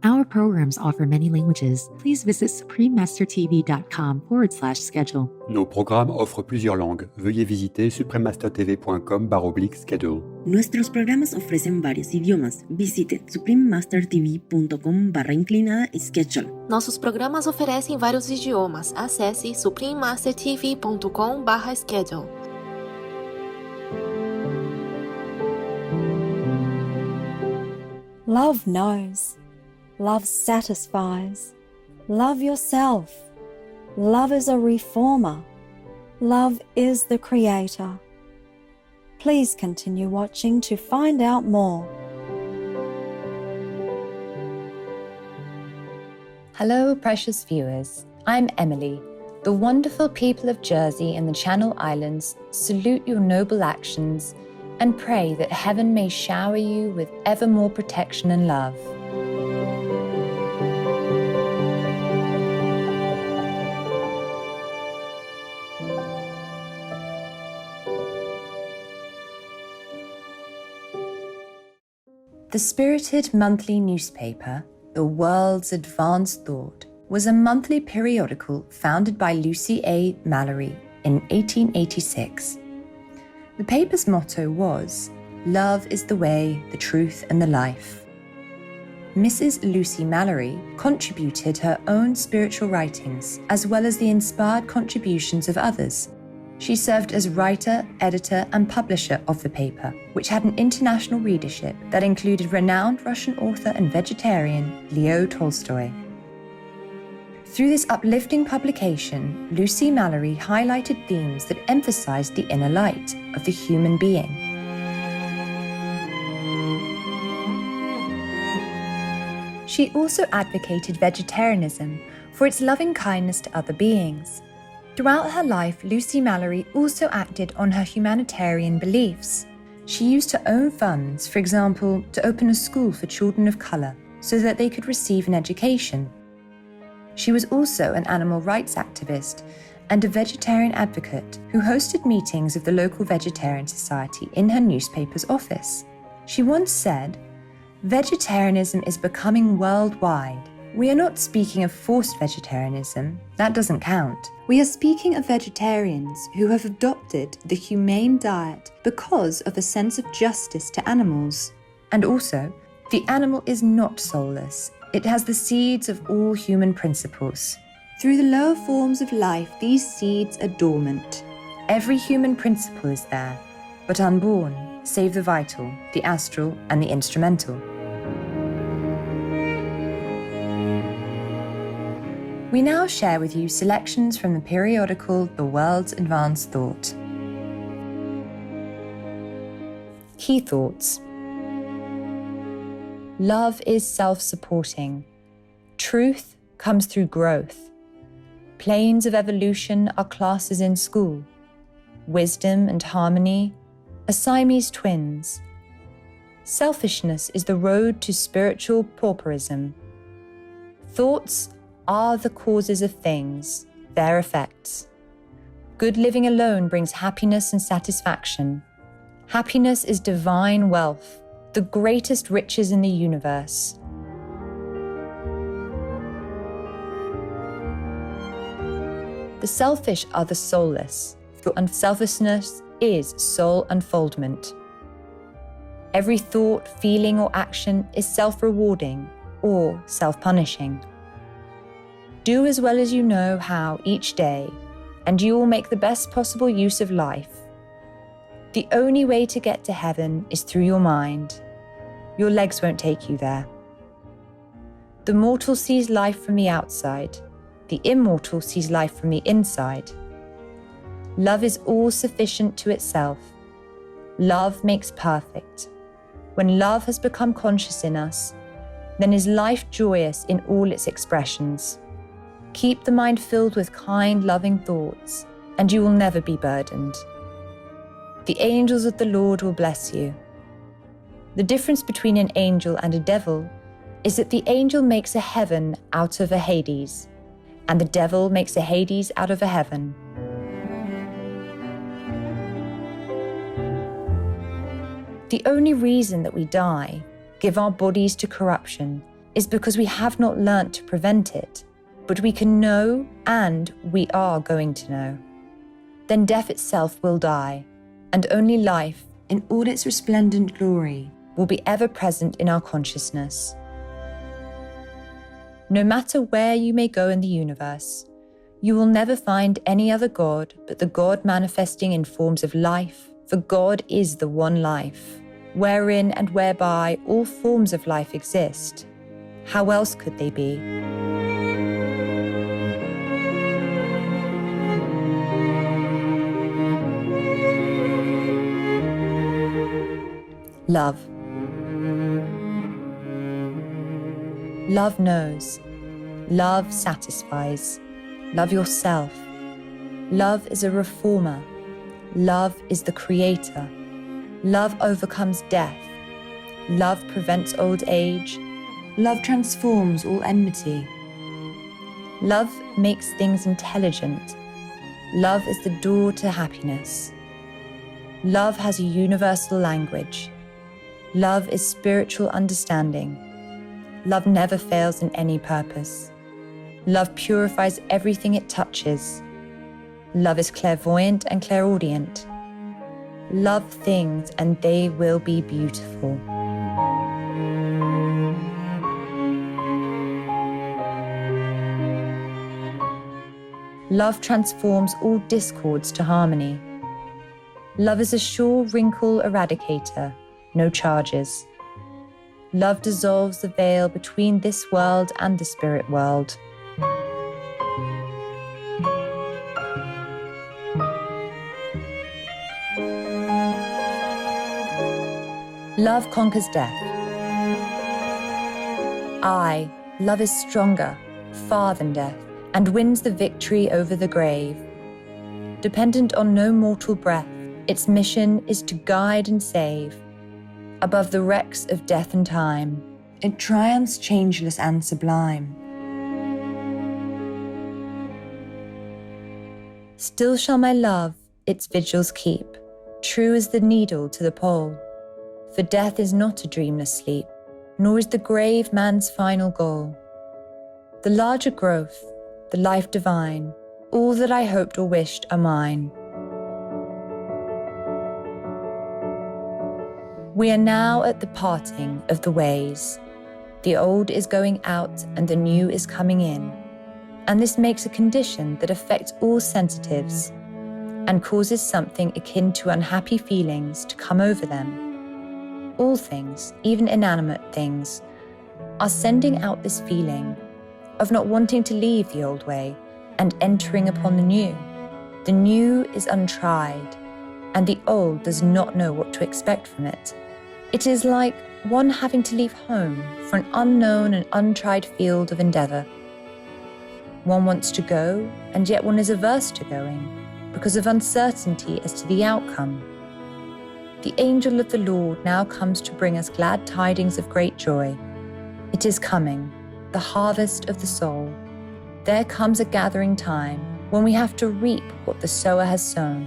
Our programs offer many languages. Please visit suprememastertv.com/schedule. Nos programmes offrent plusieurs langues. Veuillez visiter suprememastertv.com/schedule. Nuestros programas ofrecen varios idiomas. Visite suprememastertv.com/schedule. Nossos programas oferecem vários idiomas. Acesse suprememastertv.com/schedule. Love knows. Love satisfies. Love yourself. Love is a reformer. Love is the creator. Please continue watching to find out more. Hello, precious viewers. I'm Emily. The wonderful people of Jersey and the Channel Islands salute your noble actions and pray that heaven may shower you with ever more protection and love. The spirited monthly newspaper, The World's Advanced Thought, was a monthly periodical founded by Lucy A. Mallory in 1886. The paper's motto was, "Love is the way, the truth, and the life." Mrs. Lucy Mallory contributed her own spiritual writings as well as the inspired contributions of others. She served as writer, editor, and publisher of the paper, which had an international readership that included renowned Russian author and vegetarian Leo Tolstoy. Through this uplifting publication, Lucy Mallory highlighted themes that emphasized the inner light of the human being. She also advocated vegetarianism for its loving kindness to other beings. Throughout her life, Lucy Mallory also acted on her humanitarian beliefs. She used her own funds, for example, to open a school for children of colour so that they could receive an education. She was also an animal rights activist and a vegetarian advocate who hosted meetings of the local vegetarian society in her newspaper's office. She once said, "Vegetarianism is becoming worldwide. We are not speaking of forced vegetarianism, that doesn't count. We are speaking of vegetarians who have adopted the humane diet because of a sense of justice to animals. And also, the animal is not soulless. It has the seeds of all human principles. Through the lower forms of life, these seeds are dormant. Every human principle is there, but unborn, save the vital, the astral, and the instrumental." We now share with you selections from the periodical The World's Advanced Thought. Key thoughts. Love is self-supporting. Truth comes through growth. Planes of evolution are classes in school. Wisdom and harmony are Siamese twins. Selfishness is the road to spiritual pauperism. Thoughts are the causes of things, their effects. Good living alone brings happiness and satisfaction. Happiness is divine wealth, the greatest riches in the universe. The selfish are the soulless, for unselfishness is soul unfoldment. Every thought, feeling, or action is self-rewarding or self-punishing. Do as well as you know how each day, and you will make the best possible use of life. The only way to get to heaven is through your mind. Your legs won't take you there. The mortal sees life from the outside. The immortal sees life from the inside. Love is all sufficient to itself. Love makes perfect. When love has become conscious in us, then is life joyous in all its expressions. Keep the mind filled with kind, loving thoughts, and you will never be burdened. The angels of the Lord will bless you. The difference between an angel and a devil is that the angel makes a heaven out of a Hades, and the devil makes a Hades out of a heaven. The only reason that we die, give our bodies to corruption, is because we have not learnt to prevent it, but we can know and we are going to know. Then death itself will die, and only life, in all its resplendent glory, will be ever present in our consciousness. No matter where you may go in the universe, you will never find any other God but the God manifesting in forms of life, for God is the one life, wherein and whereby all forms of life exist. How else could they be? Love. Love knows. Love satisfies. Love yourself. Love is a reformer. Love is the creator. Love overcomes death. Love prevents old age. Love transforms all enmity. Love makes things intelligent. Love is the door to happiness. Love has a universal language. Love is spiritual understanding. Love never fails in any purpose. Love purifies everything it touches. Love is clairvoyant and clairaudient. Love things and they will be beautiful. Love transforms all discords to harmony. Love is a sure wrinkle eradicator, no charges. Love dissolves the veil between this world and the spirit world. Love conquers death. Love is stronger, far than death, and wins the victory over the grave. Dependent on no mortal breath, its mission is to guide and save. Above the wrecks of death and time, it triumphs changeless and sublime. Still shall my love its vigils keep, true as the needle to the pole. For death is not a dreamless sleep, nor is the grave man's final goal. The larger growth, the life divine, all that I hoped or wished are mine. We are now at the parting of the ways. The old is going out and the new is coming in. And this makes a condition that affects all sensitives and causes something akin to unhappy feelings to come over them. All things, even inanimate things, are sending out this feeling of not wanting to leave the old way and entering upon the new. The new is untried, and the old does not know what to expect from it. It is like one having to leave home for an unknown and untried field of endeavour. One wants to go, and yet one is averse to going because of uncertainty as to the outcome. The angel of the Lord now comes to bring us glad tidings of great joy. It is coming, the harvest of the soul. There comes a gathering time when we have to reap what the sower has sown.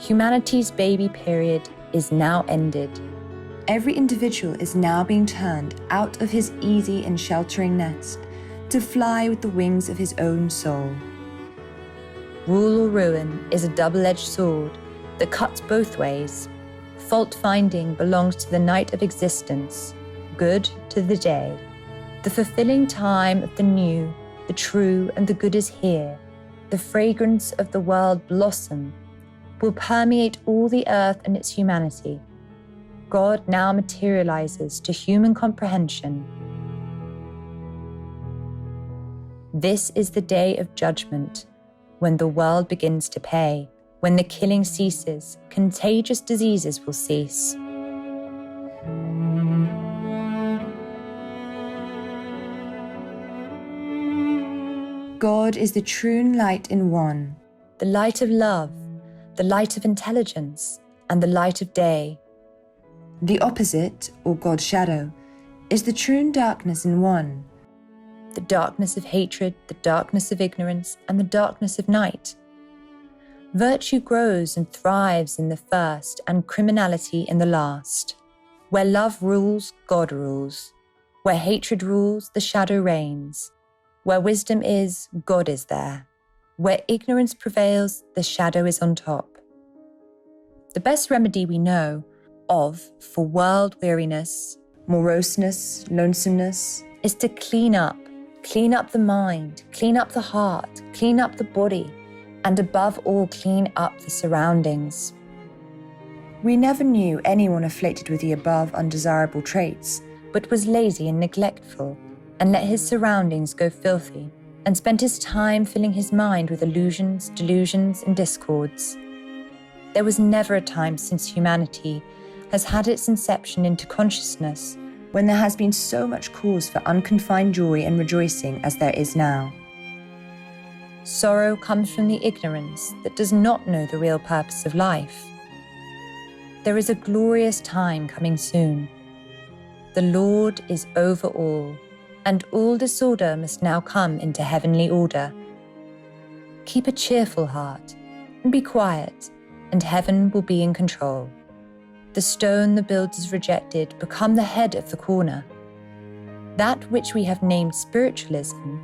Humanity's baby period is now ended. Every individual is now being turned out of his easy and sheltering nest to fly with the wings of his own soul. Rule or ruin is a double-edged sword that cuts both ways. Fault-finding belongs to the night of existence, good to the day. The fulfilling time of the new, the true, and the good is here. The fragrance of the world blossom will permeate all the earth and its humanity. God now materializes to human comprehension. This is the day of judgment, when the world begins to pay. When the killing ceases, contagious diseases will cease. God is the true light in one, the light of love, the light of intelligence, and the light of day. The opposite, or God's shadow, is the true darkness in one, the darkness of hatred, the darkness of ignorance, and the darkness of night. Virtue grows and thrives in the first, and criminality in the last. Where love rules, God rules. Where hatred rules, the shadow reigns. Where wisdom is, God is there. Where ignorance prevails, the shadow is on top. The best remedy we know of for world weariness, moroseness, lonesomeness, is to clean up the mind, clean up the heart, clean up the body, and above all, clean up the surroundings. We never knew anyone afflicted with the above undesirable traits, but was lazy and neglectful, and let his surroundings go filthy, and spent his time filling his mind with illusions, delusions, and discords. There was never a time since humanity has had its inception into consciousness when there has been so much cause for unconfined joy and rejoicing as there is now. Sorrow comes from the ignorance that does not know the real purpose of life. There is a glorious time coming soon. The Lord is over all, and all disorder must now come into heavenly order. Keep a cheerful heart and be quiet, and heaven will be in control. The stone the builders rejected become the head of the corner. That which we have named spiritualism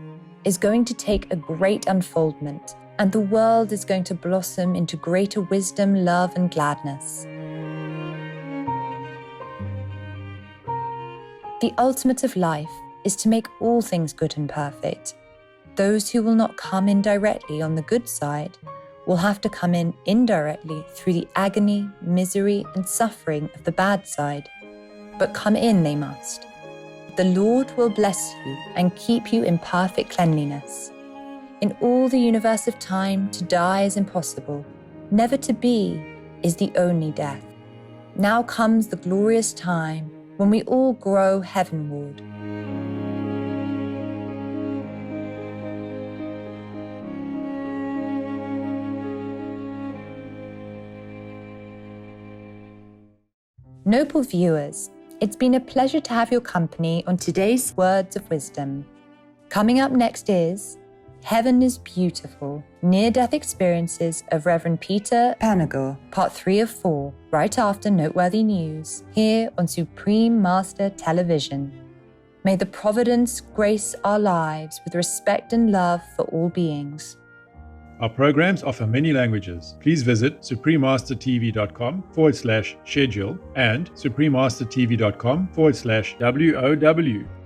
is going to take a great unfoldment, and the world is going to blossom into greater wisdom, love, and gladness. The ultimate of life is to make all things good and perfect. Those who will not come in directly on the good side will have to come in indirectly through the agony, misery, and suffering of the bad side. But come in they must. The Lord will bless you and keep you in perfect cleanliness. In all the universe of time, to die is impossible. Never to be is the only death. Now comes the glorious time when we all grow heavenward. Noble viewers, it's been a pleasure to have your company on today's Words of Wisdom. Coming up next is Heaven is Beautiful, Near-Death Experiences of Reverend p2o2, Part 3 of 4, right after Noteworthy News, here on Supreme Master Television. May the Providence grace our lives with respect and love for all beings. Our programs offer many languages. Please visit suprememastertv.com/schedule and suprememastertv.com/WOW.